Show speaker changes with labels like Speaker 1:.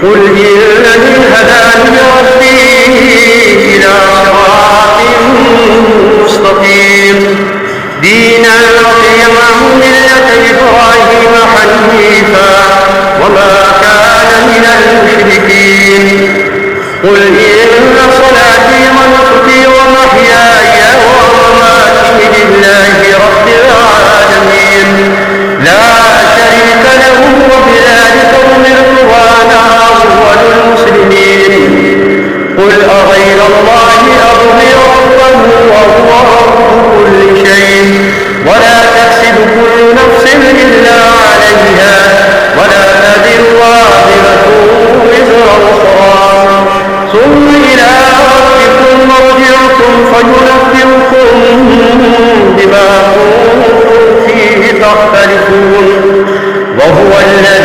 Speaker 1: قل إنني هداني ربي إلى صراط مستقيم دينا قيما ملة إبراهيم حنيفا وما كان من المشركين قل إن صلاتي ونسكي ومحياي ومماتي لله رب العالمين لا شريك له وبذلك أمرت وأنا أول المسلمين قل أغير الله أبغي ربا وهو رب كل شيء ولا تكسب كل نفس إلا عليها ولا تزر وازرة وزر أخرى ثم إلى ربكم مرجعكم فينبئكم بما كنتم فيه تختلفون وهو الذي